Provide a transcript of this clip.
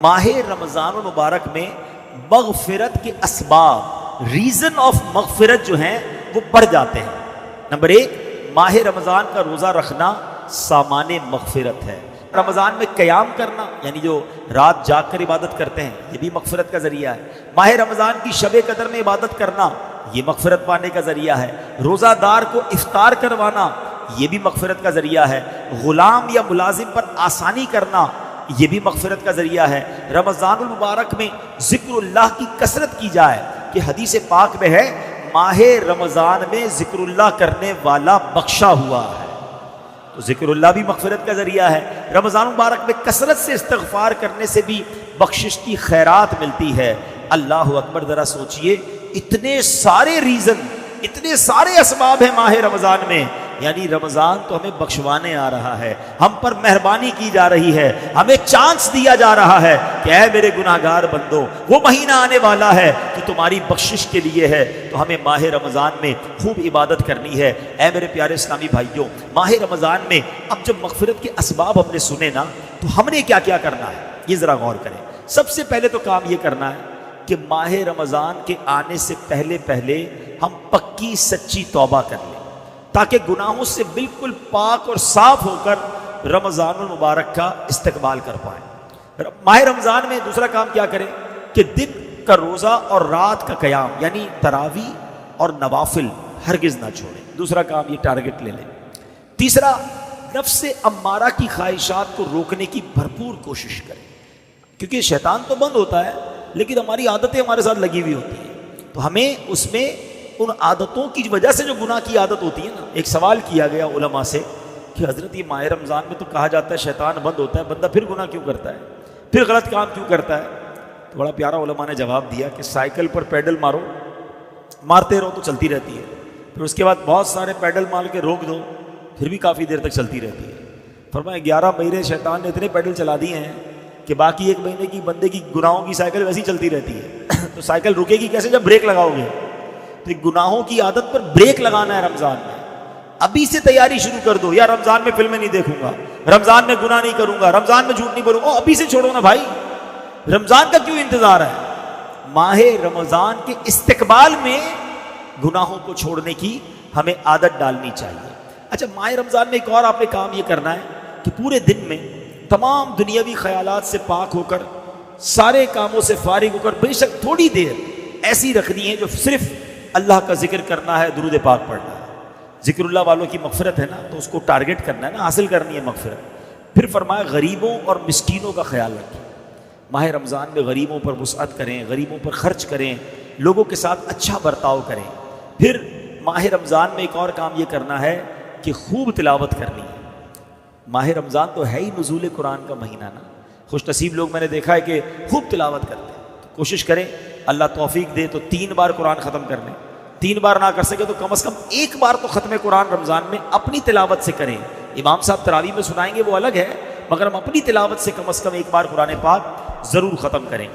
माह रमज़ान मुबारक में मग़फ़िरत के असबाब, रीज़न ऑफ मग़फ़िरत जो हैं वो बढ़ जाते हैं। नंबर एक, माह रमज़ान का रोज़ा रखना सामान्य मग़फ़िरत है। रमज़ान में क़याम करना, यानी जो रात जाग कर इबादत करते हैं, ये भी मग़फ़िरत का ज़रिया है। माह रमज़ान की शब कदर में इबादत करना, ये मग़फ़िरत पाने का ज़रिया है। रोज़ादार को इफ्तार करवाना, ये भी मग़फ़िरत का ज़रिया है। ग़ुलाम या मुलाजिम पर आसानी करना, ये भी मग़फ़िरत का ज़रिया है। रमज़ानुल मुबारक में ज़िक्रुल्लाह की कसरत की जाए कि हदीस पाक में है, माह रमज़ान में ज़िक्रुल्लाह करने वाला बख्शा हुआ है। तो ज़िक्रुल्लाह भी मग़फ़िरत का ज़रिया है। रमज़ान मुबारक में कसरत से इस्तिग़फ़ार करने से भी बख्शिश की खैरात मिलती है। अल्लाह अकबर, ज़रा सोचिए, इतने सारे रीज़न, इतने सारे असबाब हैं माह रमज़ान में। यानी रमज़ान तो हमें बख्शवाने आ रहा है, हम पर मेहरबानी की जा रही है, हमें चांस दिया जा रहा है कि ऐ मेरे गुनाहगार बंदो, वो महीना आने वाला है कि तुम्हारी बख्शिश के लिए है। तो हमें माह रमज़ान में खूब इबादत करनी है। ऐ मेरे प्यारे इस्लामी भाइयों, माह रमज़ान में अब जब मग़फ़िरत के असबाब हमने सुने ना, तो हमने क्या क्या करना है, ये ज़रा गौर करें। सबसे पहले तो काम ये करना है कि माह रमज़ान के आने से पहले पहले हम पक्की सच्ची तौबा कर लें, ताकि गुनाहों से बिल्कुल पाक और साफ होकर रमज़ानुल मुबारक का इस्तकबाल कर पाएँ। माह रमज़ान में दूसरा काम क्या करें कि दिन का रोज़ा और रात का क़याम, यानी तरावी और नवाफिल हरगिज़ ना छोड़ें। दूसरा काम ये टारगेट ले लें। तीसरा, नफ्स अम्मारा की ख्वाहिशात को रोकने की भरपूर कोशिश करें, क्योंकि शैतान तो बंद होता है लेकिन हमारी आदतें हमारे साथ लगी हुई होती हैं। तो हमें उसमें उन आदतों की वजह से जो गुनाह की आदत होती है ना, एक सवाल किया गया उलमा से कि हज़रत ये माह रमज़ान में तो कहा जाता है शैतान बंद होता है, बंदा फिर गुनाह क्यों करता है, फिर गलत काम क्यों करता है? तो बड़ा प्यारा उलमा ने जवाब दिया कि साइकिल पर पैडल मारो, मारते रहो तो चलती रहती है, फिर उसके बाद बहुत सारे पैडल मार के रोक दो, फिर भी काफ़ी देर तक चलती रहती है। फरमाया 11 महीने शैतान ने इतने पैडल चला दिए हैं कि बाकी 1 महीने की बंदे की गुनाहों की साइकिल वैसी चलती रहती है। तो साइकिल रुकेगी कैसे जब ब्रेक लगाओगे? तो गुनाहों की आदत पर ब्रेक लगाना है रमज़ान में। अभी से तैयारी शुरू कर दो, या रमज़ान में फिल्में नहीं देखूंगा, रमज़ान में गुनाह नहीं करूंगा, रमज़ान में झूठ नहीं बोलूंगा। अभी से छोड़ो ना भाई, रमज़ान का क्यों इंतज़ार है? माह रमज़ान के इस्तकबाल में गुनाहों को छोड़ने की हमें आदत डालनी चाहिए। अच्छा, माह रमज़ान में एक और आपने काम ये करना है कि पूरे दिन में तमाम दुनियावी ख्यालात से पाक होकर, सारे कामों से फारिग होकर, बेशक थोड़ी देर ऐसी रखनी है जो सिर्फ अल्लाह का जिक्र करना है, दुरूद पाक पढ़ना है। जिक्रुल्लाह वालों की मग़फ़िरत है ना, तो उसको टारगेट करना है ना, हासिल करनी है मग़फ़िरत। फिर फरमाया गरीबों और मिस्कीनों का ख्याल रखें। माह रमज़ान में गरीबों पर वुसअत करें, गरीबों पर ख़र्च करें, लोगों के साथ अच्छा बर्ताव करें। फिर माह रमज़ान में एक और काम ये करना है कि खूब तिलावत करनी है। माह रमज़ान तो है ही नुज़ूल कुरान का महीना ना, खुशनसीब लोग मैंने देखा है कि खूब तिलावत करते हैं। तो कोशिश करें, अल्लाह तौफीक दे तो 3 बार कुरान ख़त्म कर लें। 3 बार ना कर सके तो कम से कम 1 बार तो ख़त्म कुरान रमज़ान में अपनी तिलावत से करें। इमाम साहब तरावी में सुनाएंगे वो अलग है, मगर हम अपनी तिलावत से कम 1 बार कुरान पाक ज़रूर ख़त्म करें।